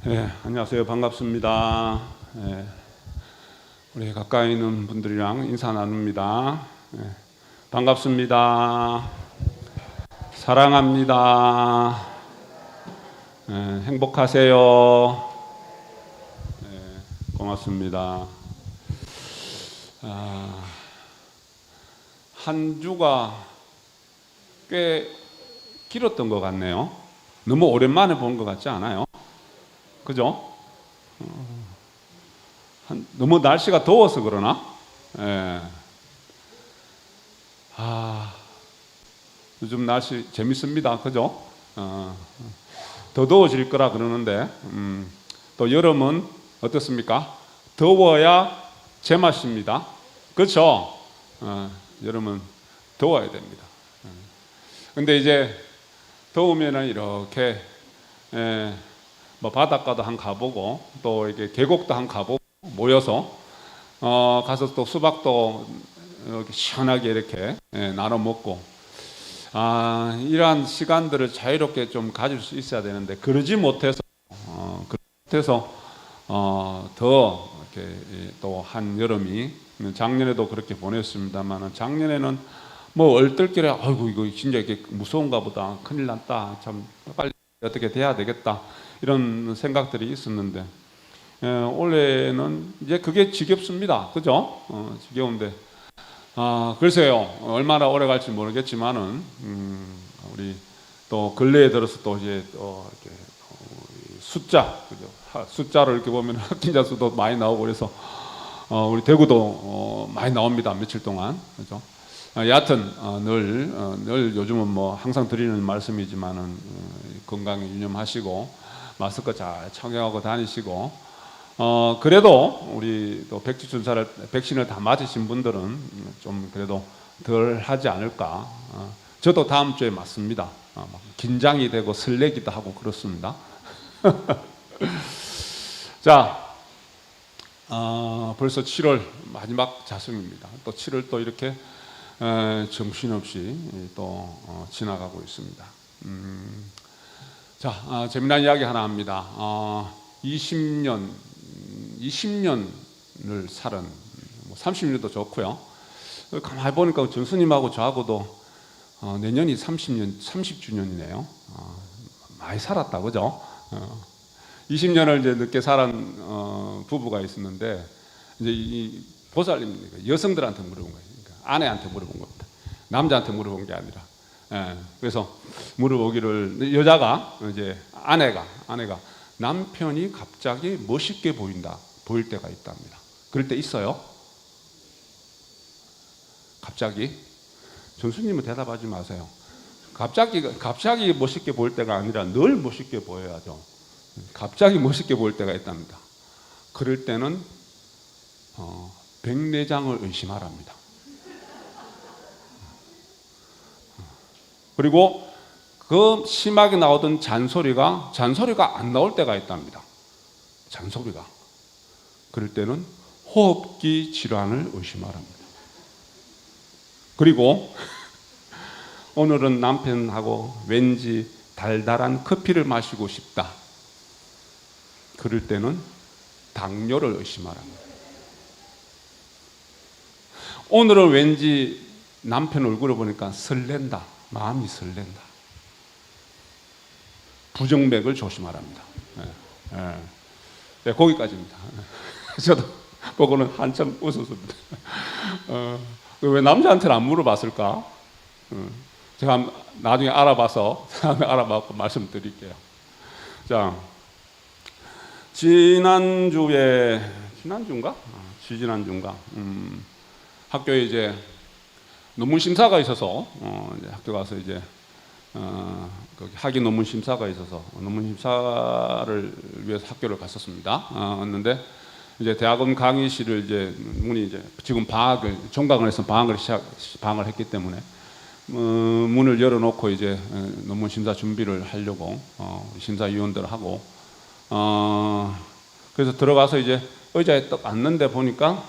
안녕하세요. 반갑습니다. 우리 가까이 있는 분들이랑 인사 나눕니다. 반갑습니다. 사랑합니다. 행복하세요. 고맙습니다. 한 주가 꽤 길었던 것 같네요. 너무 오랜만에 본 것 같지 않아요? 그죠? 너무 날씨가 더워서 그러나? 요즘 날씨 재밌습니다. 그죠? 더 더워질 거라 그러는데, 또 여름은 어떻습니까? 더워야 제맛입니다. 그렇죠? 여름은 더워야 됩니다. 근데 이제 더우면은 이렇게, 뭐 바닷가도 한 가보고 또 이렇게 계곡도 한 가보고 모여서 가서 또 수박도 이렇게 시원하게 이렇게 나눠 먹고 이러한 시간들을 자유롭게 좀 가질 수 있어야 되는데 그러지 못해서 더 이렇게 또 한 여름이 작년에도 그렇게 보냈습니다만 작년에는 뭐 얼떨결에 아이고 이거 진짜 이게 무서운가 보다 큰일 났다 참 빨리 어떻게 돼야 되겠다 이런 생각들이 있었는데 올해는 이제 그게 지겹습니다. 그죠? 지겨운데 글쎄요 얼마나 오래 갈지 모르겠지만은 우리 또 근래에 들어서 또 이제 또 이렇게 숫자 그죠? 숫자를 이렇게 보면 확진자 수도 많이 나오고 그래서 우리 대구도 많이 나옵니다. 며칠 동안 그죠? 여하튼 늘 요즘은 뭐 항상 드리는 말씀이지만은 건강에 유념하시고 마스크 잘 착용하고 다니시고 그래도 우리 또 백신을 다 맞으신 분들은 좀 그래도 덜 하지 않을까. 저도 다음 주에 맞습니다. 긴장이 되고 설레기도 하고 그렇습니다. 자, 벌써 7월 마지막 자승입니다. 또 7월 또 이렇게 정신없이 또 지나가고 있습니다. 자, 재미난 이야기 하나 합니다. 20년을 살은 30년도 좋고요. 가만히 보니까 정수님하고 저하고도 내년이 30주년이네요. 많이 살았다, 그죠? 20년을 이제 늦게 살은 부부가 있었는데 이제 이 보살님 여성들한테 물어본 거예요. 그러니까 아내한테 물어본 겁니다. 남자한테 물어본 게 아니라. 그래서 물어보기를 여자가 이제 아내가 남편이 갑자기 멋있게 보일 때가 있답니다. 그럴 때 있어요? 갑자기 전수님은 대답하지 마세요. 갑자기 멋있게 보일 때가 아니라 늘 멋있게 보여야죠. 갑자기 멋있게 보일 때가 있답니다. 그럴 때는 백내장을 의심하랍니다. 그리고 그 심하게 나오던 잔소리가 안 나올 때가 있답니다. 잔소리가. 그럴 때는 호흡기 질환을 의심하랍니다. 그리고 오늘은 남편하고 왠지 달달한 커피를 마시고 싶다. 그럴 때는 당뇨를 의심하랍니다. 오늘은 왠지 남편 얼굴을 보니까 설렌다. 마음이 설렌다. 부정맥을 조심하랍니다. 네, 거기까지입니다. 저도 보고는 한참 웃었습니다. 왜 남자한테는 안 물어봤을까? 제가 나중에 알아봐서 말씀드릴게요. 자, 지난주인가? 학교에 이제 논문 심사가 있어서 이제 학교 가서 이제 거기 학위 논문 심사가 있어서 논문 심사를 위해서 학교를 갔었습니다. 왔는데 이제 대학원 강의실을 이제 문이 이제 지금 종강을 해서 방학을 했기 때문에 문을 열어놓고 이제 논문 심사 준비를 하려고 심사위원들하고 그래서 들어가서 이제 의자에 딱 앉는데 보니까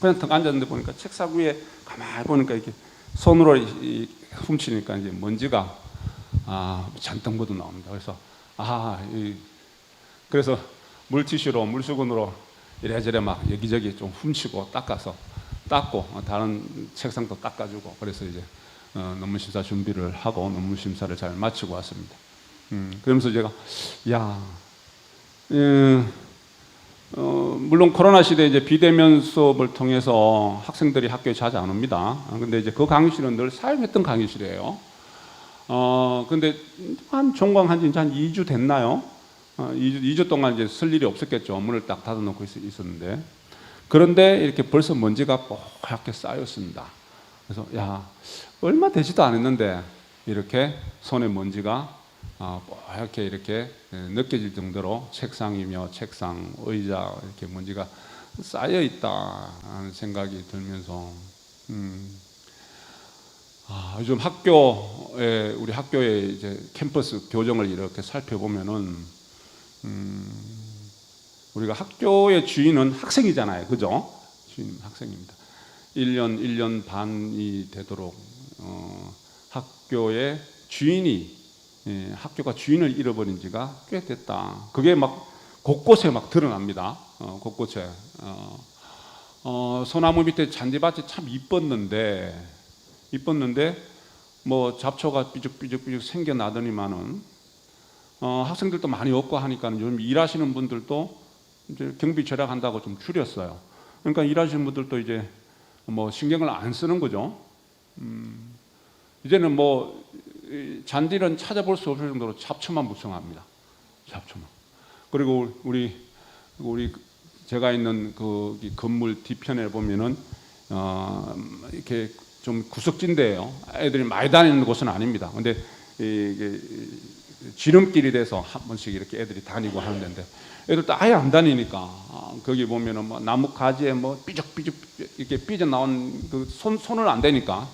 그냥 딱 앉았는데 보니까 책상 위에 가만히 보니까 이렇게 손으로 훔치니까 이제 먼지가 잔뜩 묻어 나옵니다. 그래서 그래서 물티슈로 물수건으로 이래저래 막 여기저기 좀 훔치고 닦고 다른 책상도 닦아주고 그래서 이제 논문 심사 준비를 하고 논문 심사를 잘 마치고 왔습니다. 그러면서 제가 야, 물론 코로나 시대에 이제 비대면 수업을 통해서 학생들이 학교에 자주 안 옵니다. 근데 이제 그 강의실은 늘 사용했던 강의실이에요. 근데 한 종강한 지 이제 한 2주 됐나요? 2주 동안 이제 쓸 일이 없었겠죠. 문을 딱 닫아놓고 있었는데. 그런데 이렇게 벌써 먼지가 뽀얗게 쌓였습니다. 그래서 야, 얼마 되지도 않았는데 이렇게 손에 먼지가 뽀얗게 이렇게 느껴질 정도로 책상이며 책상, 의자 이렇게 먼지가 쌓여 있다 하는 생각이 들면서 요즘 우리 학교의 이제 캠퍼스 교정을 이렇게 살펴보면은 우리가 학교의 주인은 학생이잖아요, 그죠? 주인 학생입니다. 1년 반이 되도록 학교의 주인이 학교가 주인을 잃어버린 지가 꽤 됐다. 그게 막 곳곳에 막 드러납니다. 곳곳에 소나무 밑에 잔디밭이 참 이뻤는데 뭐 잡초가 삐죽삐죽 생겨나더니만은 학생들도 많이 없고 하니까 요즘 일하시는 분들도 이제 경비 절약한다고 좀 줄였어요. 그러니까 일하시는 분들도 이제 뭐 신경을 안 쓰는 거죠. 이제는 뭐 잔디는 찾아볼 수 없을 정도로 잡초만 무성합니다. 잡초만. 그리고 우리 제가 있는 그 건물 뒤편에 보면은 이렇게 좀 구석진데요. 애들이 많이 다니는 곳은 아닙니다. 근데 이게 지름길이 돼서 한 번씩 이렇게 애들이 다니고 하는 데인데 애들도 아예 안 다니니까 거기 보면은 뭐 나무 가지에 뭐 삐죽삐죽 이렇게 삐져 나온 그 손을 안 대니까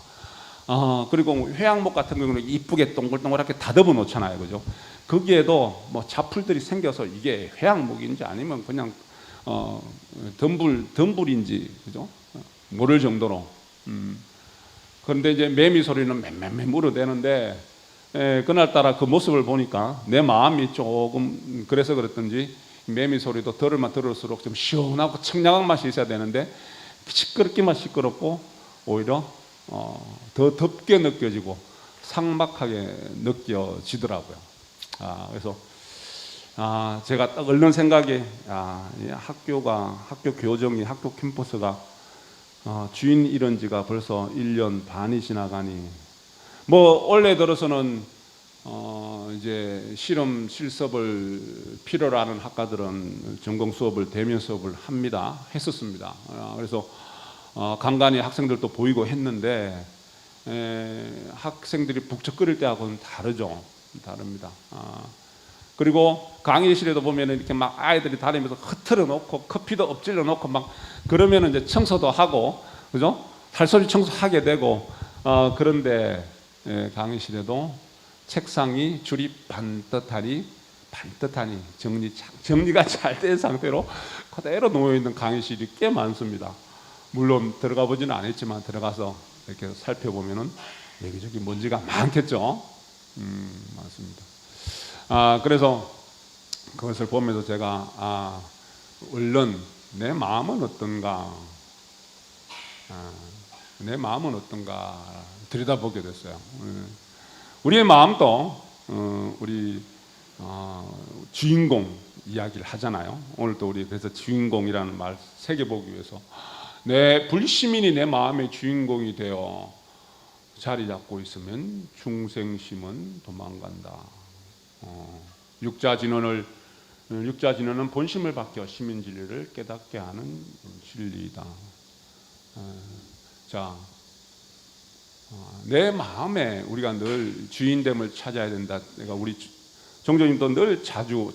그리고 회양목 같은 경우는 이쁘게 동글동글하게 다듬어 놓잖아요, 그죠? 거기에도 뭐 잡풀들이 생겨서 이게 회양목인지 아니면 그냥 덤불인지 그죠? 모를 정도로. 그런데 이제 매미 소리는 맴맴 물어대는데 그날따라 그 모습을 보니까 내 마음이 조금 그래서 그랬던지 매미 소리도 들을만 들을수록 좀 시원하고 청량한 맛이 있어야 되는데 시끄럽기만 시끄럽고 오히려 더 덥게 느껴지고 삭막하게 느껴지더라고요. 그래서 제가 딱 얼른 생각이 이 학교 교정이 학교 캠퍼스가 주인 잃은 지가 벌써 1년 반이 지나가니 뭐 원래 들어서는 이제 실험 실습을 필요로 하는 학과들은 전공 수업을 대면 수업을 했었습니다. 그래서 간간히 학생들도 보이고 했는데 학생들이 북적거릴 때하고는 다릅니다. 그리고 강의실에도 보면은 이렇게 막 아이들이 다니면서 흐트러 놓고 커피도 엎질러 놓고 막 그러면은 이제 청소도 하고 그죠? 탈소리 청소하게 되고 그런데 강의실에도 책상이 줄이 반듯하니 정리가 잘 된 상태로 그대로 놓여 있는 강의실이 꽤 많습니다. 물론 들어가 보지는 않았지만 들어가서 이렇게 살펴보면은 여기저기 먼지가 많겠죠. 많습니다. 그래서 그것을 보면서 제가 얼른 내 마음은 어떤가 들여다보게 됐어요. 우리의 마음도 우리 주인공 이야기를 하잖아요. 오늘도 우리 그래서 주인공이라는 말 새겨보기 위해서 내 불시민이 내 마음의 주인공이 되어 자리 잡고 있으면 중생심은 도망간다. 육자진언은 본심을 바뀌어 시민진리를 깨닫게 하는 진리이다. 내 마음에 우리가 늘 주인됨을 찾아야 된다. 내가 우리 종교님도 늘 자주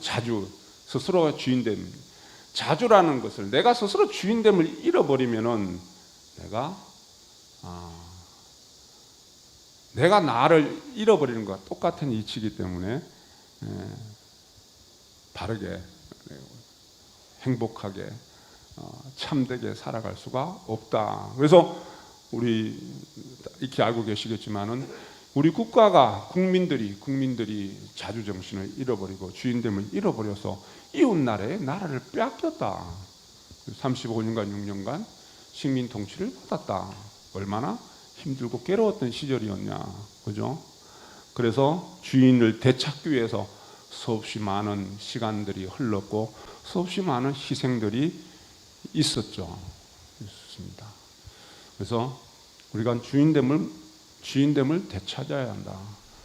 스스로가 주인됨. 자주라는 것을 내가 스스로 주인됨을 잃어버리면은 내가 나를 잃어버리는 것과 똑같은 이치이기 때문에 바르게 행복하게 참되게 살아갈 수가 없다. 그래서 우리 익히 알고 계시겠지만은 우리 국가가 국민들이 자주정신을 잃어버리고 주인됨을 잃어버려서 이웃나라에 나라를 빼앗겼다. 35년간 6년간 식민 통치를 받았다. 얼마나 힘들고 괴로웠던 시절이었냐, 그죠? 그래서 주인을 되찾기 위해서 수없이 많은 시간들이 흘렀고 수없이 많은 희생들이 있었습니다. 그래서 우리가 주인됨을 되찾아야 한다.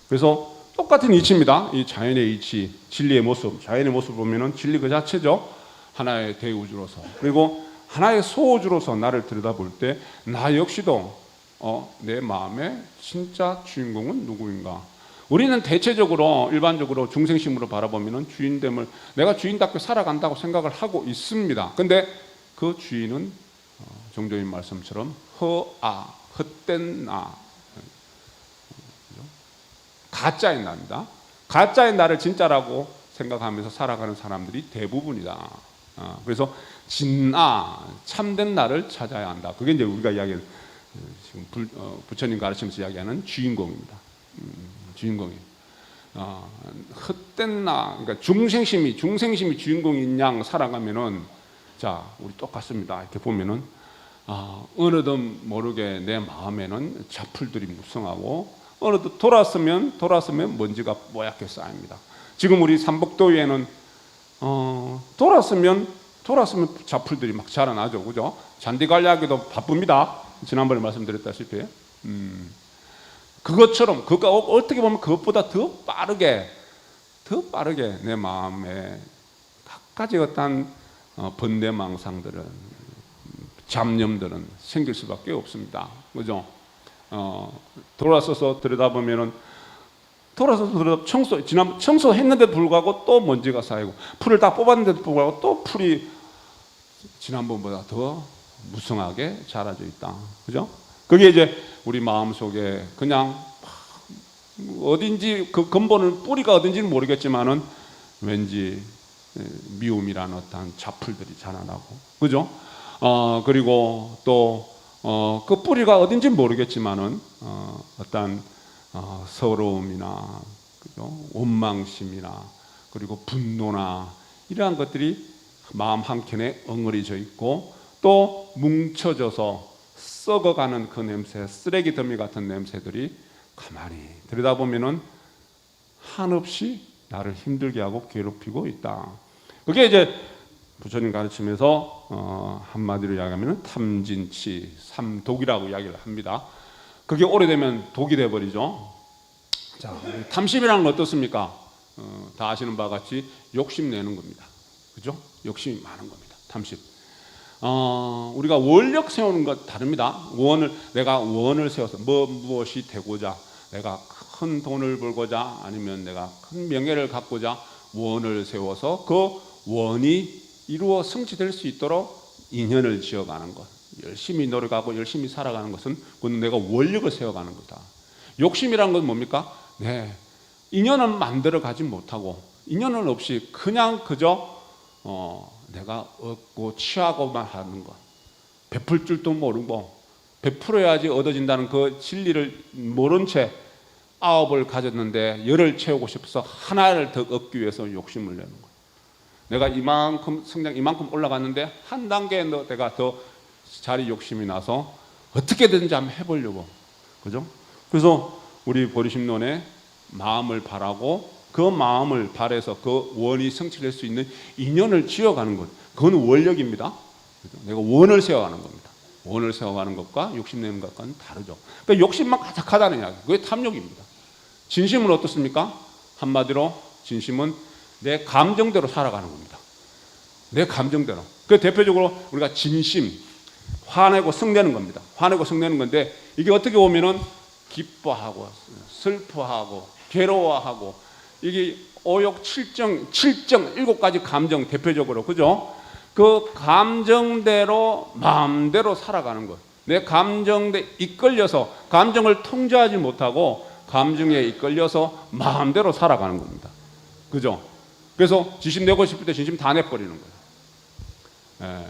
그래서 똑같은 이치입니다. 이 자연의 이치, 진리의 모습, 자연의 모습을 보면은 진리 그 자체죠. 하나의 대우주로서, 그리고 하나의 소우주로서 나를 들여다볼 때 나 역시도 내 마음의 진짜 주인공은 누구인가? 우리는 대체적으로 일반적으로 중생심으로 바라보면은 주인됨을 내가 주인답게 살아간다고 생각을 하고 있습니다. 근데 그 주인은 정조인 말씀처럼 헛된 나, 가짜의 나입니다. 가짜의 나를 진짜라고 생각하면서 살아가는 사람들이 대부분이다. 그래서 진나, 참된 나를 찾아야 한다. 그게 이제 우리가 이야기하는 지금 부처님 가르치면서 이야기하는 주인공입니다. 주인공이 헛된 나, 그러니까 중생심이 주인공인 양 살아가면은 자, 우리 똑같습니다. 이렇게 보면은 어느덧 모르게 내 마음에는 잡풀들이 무성하고 어느덧 돌았으면 먼지가 뽀얗게 쌓입니다. 지금 우리 삼복도위에는 돌았으면 잡풀들이 막 자라나죠, 그죠? 잔디 관리하기도 바쁩니다. 지난번에 말씀드렸다시피 그것처럼 어떻게 보면 그것보다 더 빠르게 내 마음에 각가지 어떤 번뇌망상들은 잡념들은 생길 수밖에 없습니다, 그죠? 돌아서서 들여다보면은 청소했는데도 불구하고 또 먼지가 쌓이고 풀을 다 뽑았는데도 불구하고 또 풀이 지난번보다 더 무성하게 자라져 있다, 그죠? 그게 이제 우리 마음 속에 그냥 어딘지 그 근본은 뿌리가 어딘지는 모르겠지만은 왠지 미움이라는 어떤 잡풀들이 자라나고, 그죠? 그리고 또 그 뿌리가 어딘지는 모르겠지만은 어떤 서러움이나, 그죠? 원망심이나 그리고 분노나 이러한 것들이 마음 한켠에 엉어리져 있고 또 뭉쳐져서 썩어가는 그 냄새, 쓰레기 더미 같은 냄새들이 가만히 들여다보면은 한없이 나를 힘들게 하고 괴롭히고 있다. 그게 이제 부처님 가르치면서 한마디로 이야기하면 탐진치, 삼독이라고 이야기를 합니다. 그게 오래되면 독이 돼버리죠. 자, 탐심이라는 건 어떻습니까? 다 아시는 바와 같이 욕심내는 겁니다. 그죠? 욕심이 많은 겁니다. 탐심. 우리가 원력 세우는 것 다릅니다. 내가 원을 세워서 무엇이 되고자, 내가 큰 돈을 벌고자, 아니면 내가 큰 명예를 갖고자 원을 세워서 그 원이 이루어 성취될 수 있도록 인연을 지어가는 것, 열심히 노력하고 열심히 살아가는 것은 그건 내가 원력을 세워가는 거다. 욕심이란 건 뭡니까? 인연은 만들어 가지 못하고 인연은 없이 그냥 그저 내가 얻고 취하고만 하는 것, 베풀 줄도 모르고 베풀어야지 얻어진다는 그 진리를 모른 채 아홉을 가졌는데 열을 채우고 싶어서 하나를 더 얻기 위해서 욕심을 내는 거예요. 내가 이만큼 올라갔는데 한 단계 내가 더 자리 욕심이 나서 어떻게든지 한번 해보려고, 그죠? 그래서 우리 보리심론에 마음을 바라고 그 마음을 바래서 그 원이 성취될 수 있는 인연을 지어가는 것, 그건 원력입니다. 그죠? 내가 원을 세워가는 겁니다. 원을 세워가는 것과 욕심내는 것과는 다르죠. 그러니까 욕심만 가득하다는 이야기, 그게 탐욕입니다. 진심은 어떻습니까? 한마디로 진심은 내 감정대로 살아가는 겁니다. 내 감정대로. 그 대표적으로 우리가 진심, 화내고 성내는 겁니다. 화내고 성내는 건데 이게 어떻게 보면은 기뻐하고 슬퍼하고 괴로워하고 이게 오욕, 칠정 7가지 감정 대표적으로, 그죠? 그 감정대로 마음대로 살아가는 것. 내 감정에 이끌려서 감정을 통제하지 못하고 감정에 이끌려서 마음대로 살아가는 겁니다. 그죠? 그래서 진심 내고 싶을 때 진심 다 내버리는 거예요.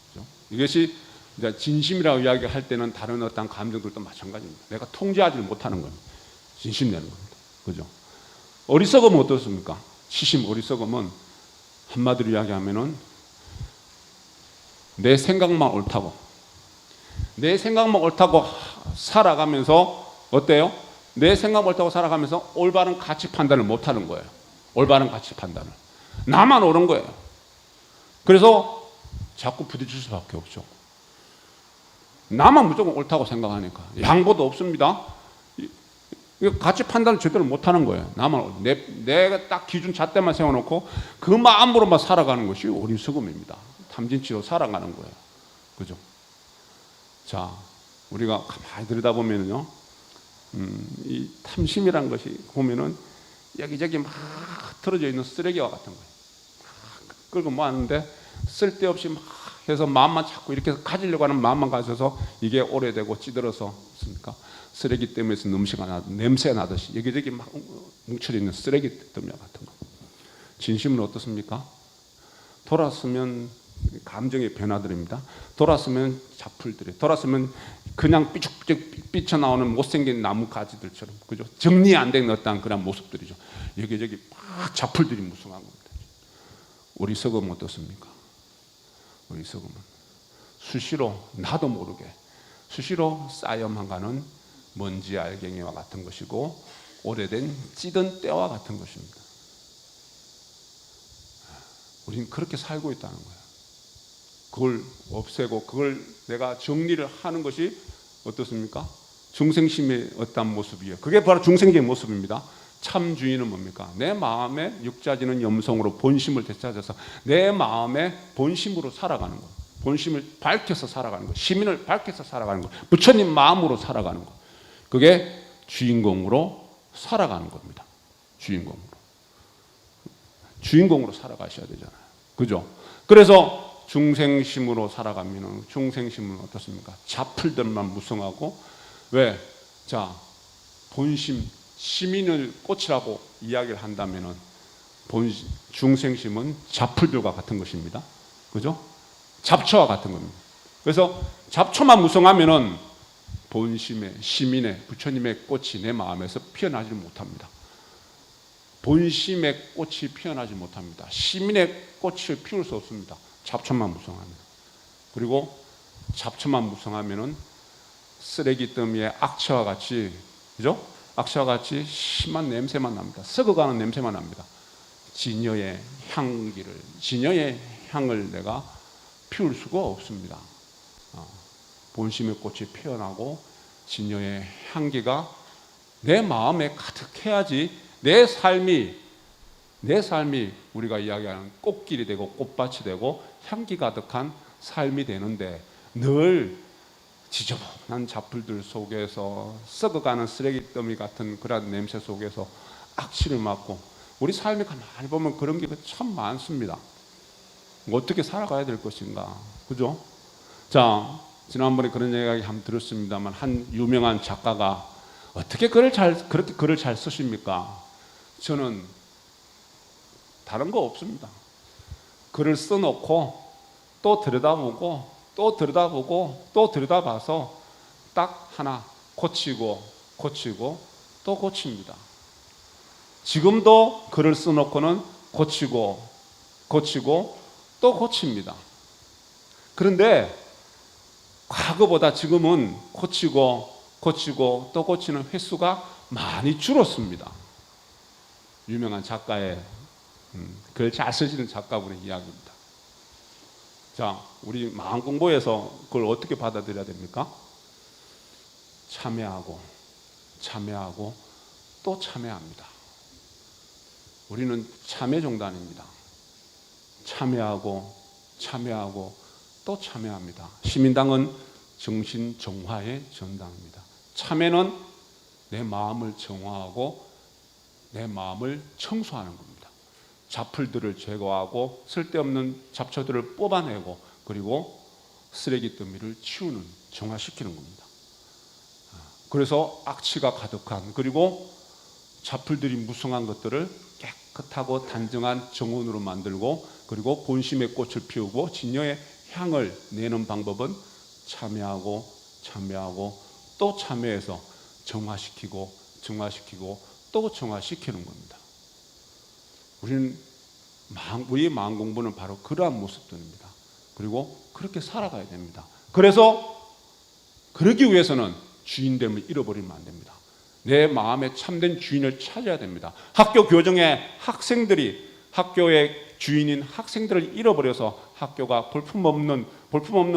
그죠? 이것이 이제 진심이라고 이야기할 때는 다른 어떤 감정들도 마찬가지입니다. 내가 통제하지 못하는 거예요. 진심 내는 겁니다. 그죠? 어리석으면 어떻습니까? 시심 어리석으면 한마디로 이야기하면은 내 생각만 옳다고 살아가면서 어때요? 내 생각 옳다고 살아가면서 올바른 가치 판단을 못하는 거예요. 올바른 가치 판단을. 나만 옳은 거예요. 그래서 자꾸 부딪힐 수밖에 없죠. 나만 무조건 옳다고 생각하니까 양보도 없습니다. 가치 판단을 제대로 못하는 거예요. 나만 내가 딱 기준 잣대만 세워놓고 그 마음으로만 살아가는 것이 어리석음입니다. 탐진치로 살아가는 거예요. 그죠? 자, 우리가 가만히 들여다보면요, 이 탐심이란 것이 보면은 여기저기 막 틀어져 있는 쓰레기와 같은 거예요. 막 끌고 모았는데 쓸데없이 막 해서 마음만 자꾸 이렇게 가지려고 하는 마음만 가져서 이게 오래되고 찌들어서 쓰레기 때문에 냄새 나듯이 여기저기 막 뭉쳐져 있는 쓰레기 더미 같은 거. 진심은 어떻습니까? 돌았으면 감정의 변화들입니다. 돌았으면 잡풀들이, 돌았으면 그냥 삐죽삐죽 삐쳐나오는 못생긴 나무 가지들처럼, 그죠? 정리 안 된 어떤 그런 모습들이죠. 여기저기 막 잡풀들이 무성한 겁니다. 어리석으면 어떻습니까? 어리석으면 수시로 나도 모르게 수시로 쌓여만 가는 먼지 알갱이와 같은 것이고 오래된 찌든 때와 같은 것입니다. 우리는 그렇게 살고 있다는 거예요. 그걸 없애고 그걸 내가 정리를 하는 것이 어떻습니까? 중생심의 어떤 모습이에요. 그게 바로 중생의 모습입니다. 참 주인은 뭡니까? 내 마음에 육자지는 염성으로 본심을 되찾아서 내 마음의 본심으로 살아가는 것, 본심을 밝혀서 살아가는 것, 시민을 밝혀서 살아가는 것, 부처님 마음으로 살아가는 것, 그게 주인공으로 살아가는 겁니다. 주인공으로 살아가셔야 되잖아요. 그죠? 그래서 중생심으로 살아가면 중생심은 어떻습니까? 잡풀들만 무성하고, 왜? 자, 본심, 시민을 꽃이라고 이야기를 한다면은 중생심은 잡풀들과 같은 것입니다. 그죠? 잡초와 같은 겁니다. 그래서 잡초만 무성하면은 본심의, 시민의, 부처님의 꽃이 내 마음에서 피어나지 못합니다. 본심의 꽃이 피어나지 못합니다. 시민의 꽃을 피울 수 없습니다. 잡초만 무성하면. 그리고 잡초만 무성하면은 쓰레기 더미의 악취와 같이, 그죠? 악취와 같이 심한 냄새만 납니다. 썩어가는 냄새만 납니다. 진여의 향을 내가 피울 수가 없습니다. 본심의 꽃이 피어나고 진여의 향기가 내 마음에 가득해야지 내 삶이 우리가 이야기하는 꽃길이 되고 꽃밭이 되고 향기 가득한 삶이 되는데, 늘 지저분한 잡풀들 속에서 썩어가는 쓰레기 더미 같은 그런 냄새 속에서 악취를 맡고, 우리 삶이 가만히 보면 그런 게 참 많습니다. 어떻게 살아가야 될 것인가, 그죠? 자, 지난번에 그런 이야기 한번 들었습니다만, 한 유명한 작가가 어떻게 그렇게 글을 잘 쓰십니까? 저는 다른 거 없습니다. 글을 써놓고 또 들여다보고 또 들여다보고 또 들여다봐서 딱 하나 고치고 또 고칩니다. 지금도 글을 써놓고는 고치고 또 고칩니다. 그런데 과거보다 지금은 고치고 또 고치는 횟수가 많이 줄었습니다. 유명한 작가의 글 잘 쓰시는 작가분의 이야기입니다. 자, 우리 마음 공부에서 그걸 어떻게 받아들여야 됩니까? 참여하고 또 참여합니다. 우리는 참여종단입니다. 참여하고 또 참여합니다. 시민당은 정신정화의 전당입니다. 참여는 내 마음을 정화하고 내 마음을 청소하는 겁니다. 잡풀들을 제거하고 쓸데없는 잡초들을 뽑아내고, 그리고 쓰레기 더미를 치우는, 정화시키는 겁니다. 그래서 악취가 가득한, 그리고 잡풀들이 무성한 것들을 깨끗하고 단정한 정원으로 만들고, 그리고 본심의 꽃을 피우고 진여의 향을 내는 방법은 참여하고 또 참여해서 정화시키고 또 정화시키는 겁니다. 우리의 마음 공부는 바로 그러한 모습들입니다. 그리고 그렇게 살아가야 됩니다. 그래서 그러기 위해서는 주인됨을 잃어버리면 안 됩니다. 내 마음에 참된 주인을 찾아야 됩니다. 학교 교정에 학교의 주인인 학생들을 잃어버려서 학교가 볼품없는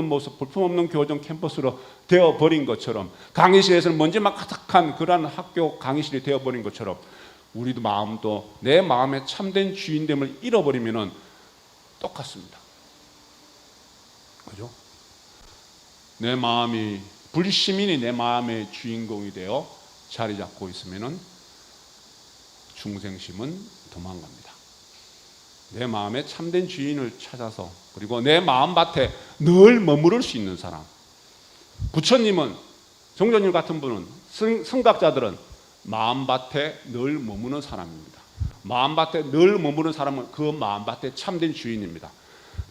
모습, 볼품없는 교정 캠퍼스로 되어버린 것처럼, 강의실에서는 먼지만 가득한 그러한 학교 강의실이 되어버린 것처럼, 우리도 마음도 내 마음에 참된 주인됨을 잃어버리면 똑같습니다. 그죠? 내 마음이, 불시민이 내 마음의 주인공이 되어 자리 잡고 있으면 중생심은 도망갑니다. 내 마음에 참된 주인을 찾아서, 그리고 내 마음밭에 늘 머무를 수 있는 사람. 부처님은, 종조님 같은 분은, 성각자들은 마음밭에 늘 머무는 사람입니다. 마음밭에 늘 머무는 사람은 그 마음밭에 참된 주인입니다.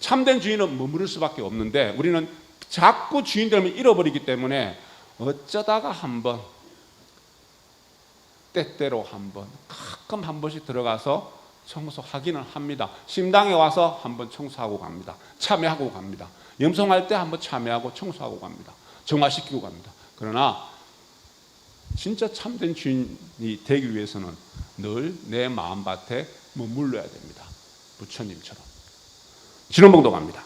참된 주인은 머무를 수밖에 없는데, 우리는 자꾸 주인됨을 잃어버리기 때문에 어쩌다가 한번, 때때로 한번, 가끔 한 번씩 들어가서 청소하기는 합니다. 심당에 와서 한번 청소하고 갑니다. 참여하고 갑니다. 염송할 때 한번 참여하고 청소하고 갑니다. 정화시키고 갑니다. 그러나 진짜 참된 주인이 되기 위해서는 늘 내 마음밭에 머물러야 됩니다. 부처님처럼. 진원봉도 갑니다.